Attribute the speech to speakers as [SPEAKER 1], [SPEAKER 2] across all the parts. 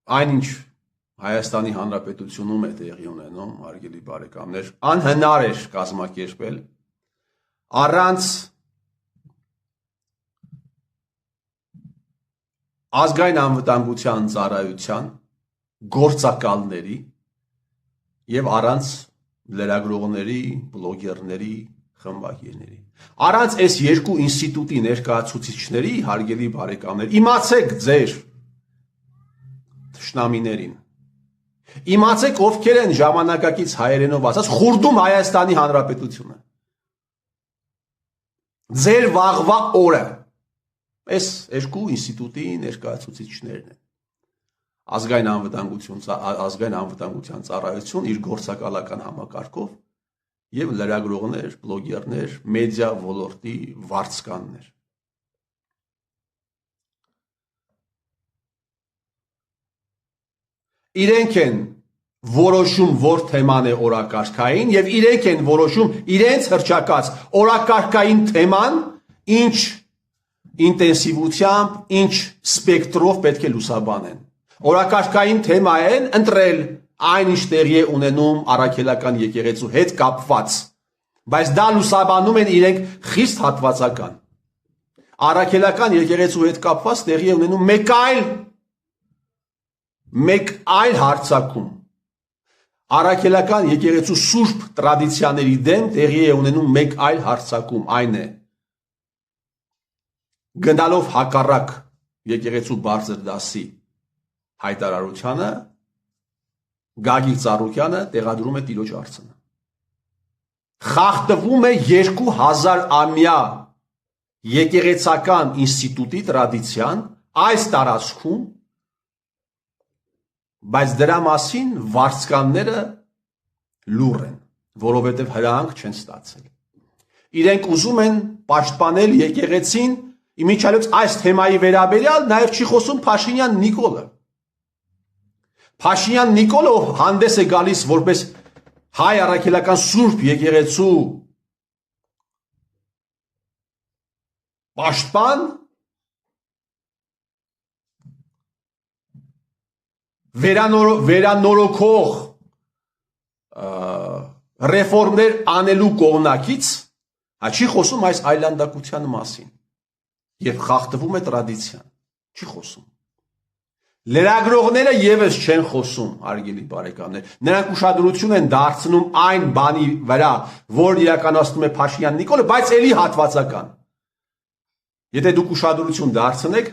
[SPEAKER 1] այնինչ Հայաստանի Հանրապետությունում է տեղի ունենում, հարգելի բարեկամներ, անհնար էր կազմակերպել առանց ազգային անվտանգության ծառայության գործակալների եւ առանց լրագրողների, բլոգերների, խմբագիրների։ Առանց այս երկու ինստիտուտի ներկայացուցիչների, հարգելի բարեկամներ, իմացեք ձեր թշնամիներին։ Իմացեք ովքեր են ժամանակակից հայերենով ասած խուրդում Հայաստանի Հանրապետությունը։ Ձեր վաղվա օրը այս երկու ինստիտուտի ներկայացուցիչներն են։ Ազգային անվտանգության ծառայություն իր գործակալական համակարգով եւ լրագրողներ, բլոգերներ, մեդիա ոլորտի վարձկաններ։ Իրենք են որոշում որ թեման է օրակարգային եւ իրենք են որոշում իրենց հրճակած օրակարգային թեման ինչ ինտենսիվությամբ, ինչ սպեկտրով պետք է լուսաբանեն։ Օրակարգային թեմա են ընտրել այնինչ տեղի է ունենում առաքելական եկեղեցու հետ կապված, բայց դա լուսաբանում են իրենք խիստ հատվածական։ Առաքելական եկեղեցու հետ կապված տեղի է ունենում մեկ այլ հարցակում։ Առաքելական եկեղեցու սուրբ տրադիցիաների դեմ տեղի է ունենում մեկ այլ հարցակում, այն է գնալով հակառակ եկեղեցու բարձր դասի հայտարարությանը, Գագիկ Ծառուկյանը տեղադրում է տիրոջ արցանը։ Խախտվում է 2000-ամյա եկեղեցական ինստիտուտի տրադիցիան այս տարածքում, բայց դրա մասին վարձկանները լուռ են, որովհետև հրահանգ չեն ստացել։ Իրենք ուզում են պաշտպանել եկեղեցին, իմիջիալից այս թեմայի վերաբերյալ նաև չի խոսում Փաշինյան Նիկոլը։ Փաշինյան Նիկոլը հանդես է գալիս որպես հայ առաքելական սուրբ եկեղեցու պաշտպան, վերանորոգող ռեֆորմներ անելու կողմնակից, չի խոսում այս այլանդակության մասին եւ խախտվում է տրադիցիան, չի խոսում։ Լրագրողները եւս չեն խոսում, հարգելի բարեկամներ, նրանք ուշադրություն են դարձնում այն բանի վրա, որ իրականացնում է Փաշինյան Նիկոլը, բայց ելի հատվածական։ Եթե դուք ուշադրություն դարձնեք,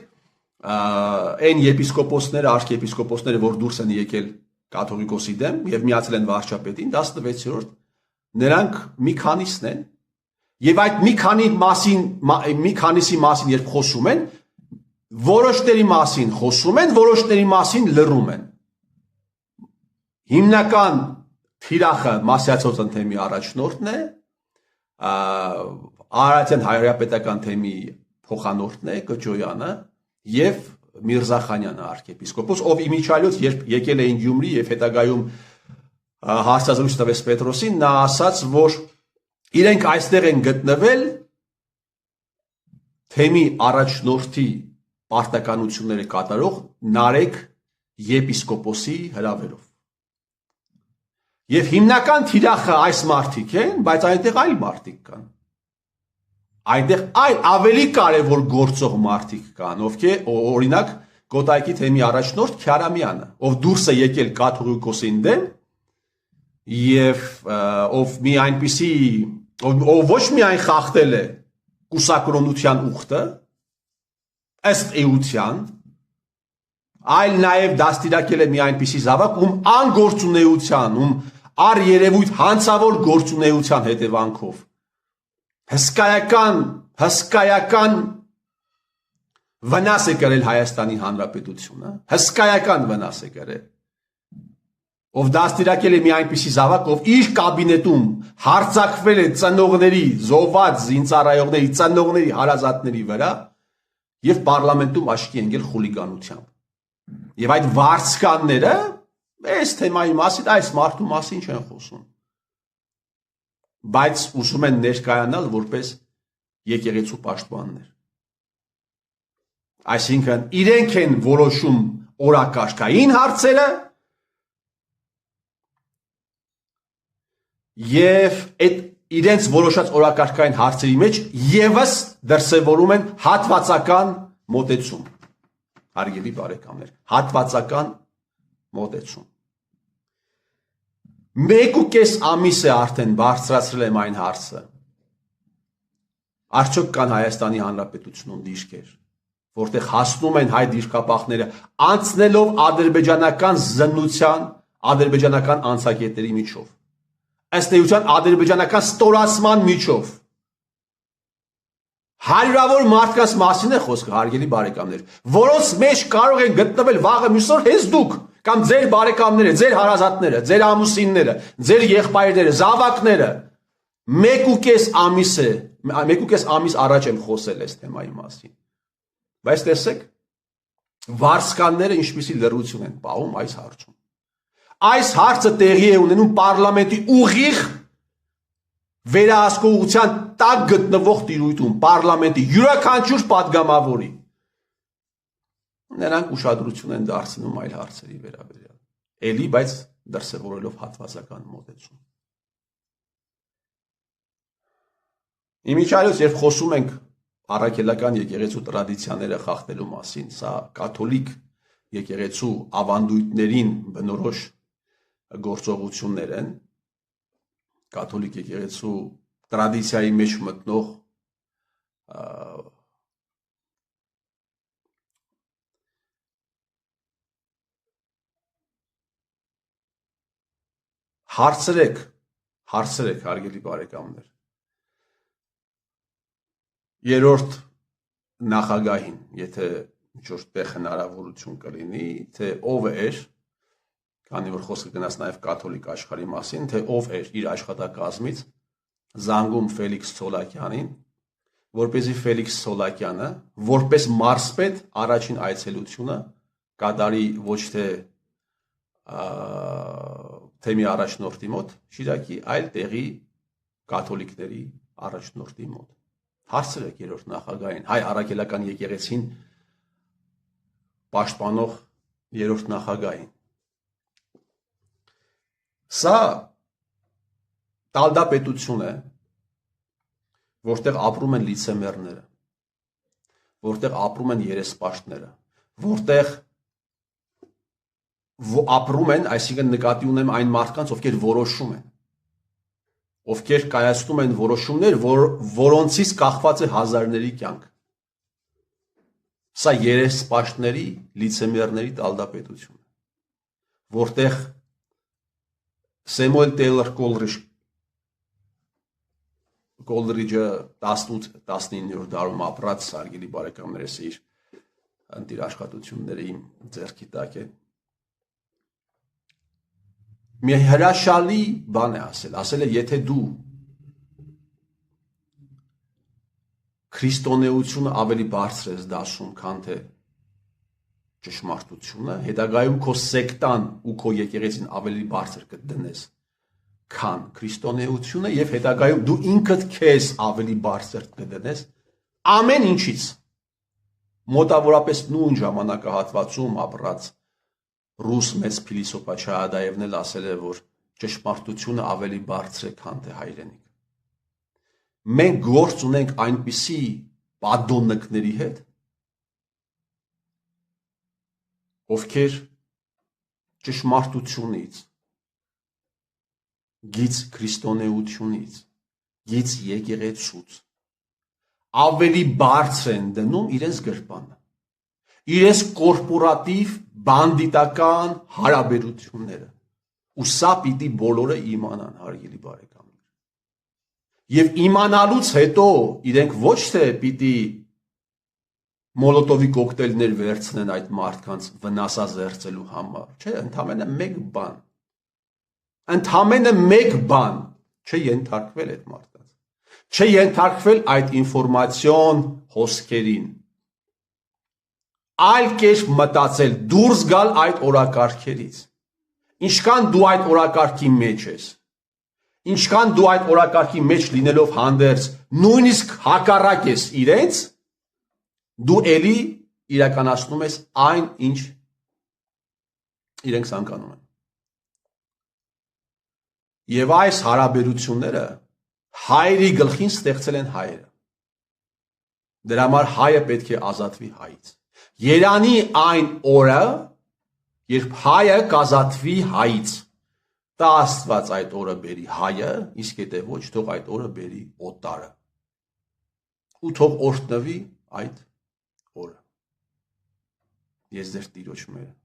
[SPEAKER 1] այն եպիսկոպոսները, արքեպիսկոպոսները, որ դուրս են եկել կաթողիկոսի դեմ եւ միացել են վարչապետին 16-րդ, նրանք մի քանիսն են եւ այդ մի քանիսի մասին երբ խոսում են, որոշների մասին խոսում են, որոշների մասին լռում են։ Հիմնական թիրախը Մասյացոց թեմի առաջնորդն է, Արարատյան հայրապետական թեմի փոխանորդն է Կճոյանը եւ Միրզախանյանը arczepiskopos, ով իմիջիալից երբ եկել էին Գյումրի եւ հետագայում հարցազրույց տվեց Պետրոսին, նա ասաց, որ իրենք այստեղ են գտնվել թեմի առաջնորդի պարտականությունները կատարող Նարեկ եպիսկոպոսի հրավերով։ Եվ հիմնական թիրախը այս մարդիկ են, բայց այնտեղ այլ մարդիկ կան։ Այնտեղ այլ ավելի կարևոր գործող մարդիկ կան, ովքեր օրինակ Կոտայքի թեմի առաջնորդ Քյարամյանը, ով դուրս է եկել կաթողիկոսին դեմ եւ ով մի այնպիսի ով ոչ միայն խախտել է կուսակրոնության ուխտը, ըստ էության, այլ նաև դաստիարակել է մի այնպիսի զավակ, ում անգործունեության, ում առերևույթ հանցավոր գործունեության հետևանքով հսկայական վնաս է կրել Հայաստանի Հանրապետությունը, հսկայական վնաս է կրել, ով դաստիարակել է մի այնպիսի զավակ, ով իր կաբինետում հարձակվել է ծնողների, զոհված զինծառայողների, ծնողների, հարազատների վրա եւ պարլամենտում աչքի ընկել խուլիգանությամբ։ Եվ այդ վարձկանները այս թեմայի մասին, այս մարդու մասին չեն խոսում, բայց ուզում են ներկայանալ որպես եկեղեցու պաշտպաններ։ Այսինքն իրենք են որոշում օրակարգային հարցերը եւ այդ իրենց որոշած օրակարգային հարցերի մեջ եւս դրսևորում են հատվածական մոտեցում։ Հարգելի բարեկամներ, հատվածական մոտեցում։ 1.5 ամիս է արդեն բարձրացրել եմ այն հարցը։ Արդյոք կան Հայաստանի Հանրապետությունում դիրքեր, որտեղ հասնում են հայ դիրքապահները անցնելով ադրբեջանական զննության, ադրբեջանական անցակետերի միջով, ըստ էության ադրբեջանական ստորացման միջով։ Հարյուրավոր մարդկանց մասին է խոսքը, հարգելի բարեկամներ, որոնց մեջ կարող են գտնվել վաղը մյուս օր հենց դուք, կամ ձեր բարեկամները, ձեր հարազատները, ձեր ամուսինները, ձեր եղբայրները, զավակները։ 1.5 ամիս առաջ եմ խոսել այս թեմայի մասին։ Բայց տեսեք, վարսկանները ինչպիսի լռություն են պահում այս հարցում։ Այս հարցը տեղի է ունենում պարլամենտի ուղիղ վերահսկողության տակ գտնվող տիրույթում, պարլամենտի յուրաքանչյուր պատգամավորի։ Նրանք ուշադրություն են դարձնում այլ հարցերի վերաբերյալ։ Էլի, բայց դրսևորելով հատվածական մոտեցում։ Իմիջիայլոց, երբ խոսում ենք առաքելական եկեղեցու տրադիցիաները խախտելու մասին, սա կաթոլիկ եկեղեցու ավանդույթներին բնորոշ գործողություններ են, կաթոլիկ եկեղեցու տրադիցիայի մեջ մտնող հարցրեք, հարգելի բարեկամներ, երրորդ նախագահին, եթե ինչ-որ տեղ հնարավորություն կլինի, թե ով էր, քանի որ խոսքը գնաց նաև կաթոլիկ աշխարհի մասին, թե ով էր իր աշխատակազմից զանգում Ֆելիքս Ցոլակյանին, որպեսզի Ֆելիքս Ցոլակյանը, որպես մարզպետ, առաջին այցելությունը կատարի ոչ թե մի առաջնորդի մոտ Շիրակի, այլ տեղի կաթոլիկների առաջնորդի մոտ։ Հարցրեք երրորդ նախագահին, հայ առաքելական եկեղեցին պաշտպանող երրորդ նախագահին։ Սա տալդապետություն է, որտեղ ապրում են լիցեմերները, որտեղ ապրում են երեսպաշտները, որտեղ ապրում են, այսինքն նկատի ունեմ այն մարդկանց, ովքեր որոշում են, ովքեր կայացնում են որոշումներ, որոնցից կախված է հազարների կյանք։ Սա երեսպաշտների, լիցեմերների տալդապետություն է, որտեղ Սեմուել Տեյլոր Կոլրիջը 18-19-րդ դարում ապրած, հարգելի բարեկամներս, իր ընտիր աշխատությունները իմ ձեռքի տակ է։ Մի հրաշալի բան է ասել է, եթե դու քրիստոնեությունը ավելի բարձր ես դասում, քան թե ճշմարտությունը, հետագայում քո սեկտան ու քո եկեղեցին ավելի բարձր կդնես, քան քրիստոնեությունը, եւ հետագայում դու ինքդ քեզ ավելի բարձր կդնես ամեն ինչից։ Մոտավորապես նույն ժամանակահատվածում ապրած ռուս մեծ փիլիսոփա Չահադաևն էլ ասել է, որ ճշմարտությունը ավելի բարձր է, քան թե հայրենիք։ Մենք գործ ունենք այնպիսի պատոննկների հետ, ովքեր ճշմարտությունից, գից քրիստոնեությունից, գից եկեղեցուց ավելի բարձր են դնում իրենց գրպանը, իրենց կորպորատիվ բանդիտական հարաբերությունները, ու սա պիտի բոլորը իմանան, հարգելի բարեկամներ։ Եվ իմանալուց հետո իրենք ոչ թե պիտի մոլոտովի կոկտեյլներ վերցնեն այդ մարդկանց վնասազերծելու համար, չէ, ընդամենը մեկ բան չենթարկվել այդ մարդկանց, չենթարկվել այդ ինֆորմացիոն հոսքերին, այլ կերպ մտածել, դուրս գալ այդ օրակարգերից, ինչքան դու այդ օրակարգի մեջ ես, ինչքան դու այդ օրակարգի մեջ լինելով հանդերձ նույնիսկ հակառակ ես իրենց, դու էլի իրականացնում ես այն, ինչ իրենք ցանկանում են։ Եվ այս հարաբերությունները հայերի գլխին ստեղծել են հայերը։ Դրա համար հայը պետք է ազատվի հայից։ Երանի այն օրը, երբ հայը կազատվի հայից։ Տա Աստված այդ օրը բերի հայը, իսկ եթե ոչ, թող այդ օրը բերի օտարը։ Ու թող օրհնվի այդ օրը։ Ես ձեր Տիրոջ մերը